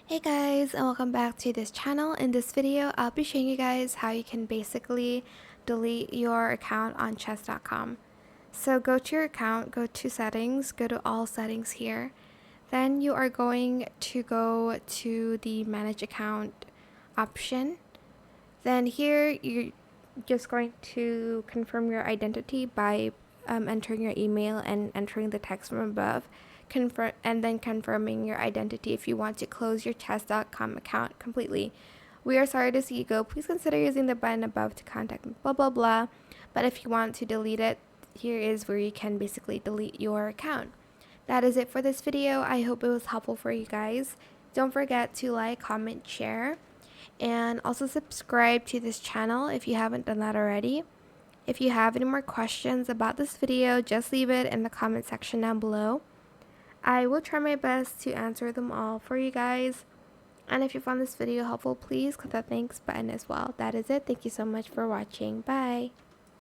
Hey guys, and welcome back to this channel. In this video, I'll be showing you guys how you can basically delete your account on chess.com. So go to your account, go to settings, go to all settings here. Then you are going to go to the manage account option. Then here you're just going to confirm your identity by entering your email and entering the text from above. And then confirming your identity if you want to close your chess.com account completely. We are sorry to see you go. Please consider using the button above to contact me, blah blah blah. But if you want to delete it, here is where you can basically delete your account. That is it for this video. I hope it was helpful for you guys. Don't forget to like, comment, share, and also subscribe to this channel if you haven't done that already. If you have any more questions about this video, just leave it in the comment section down below. I will try my best to answer them all for you guys. And if you found this video helpful, please click that thanks button as well. That is it. Thank you so much for watching. Bye.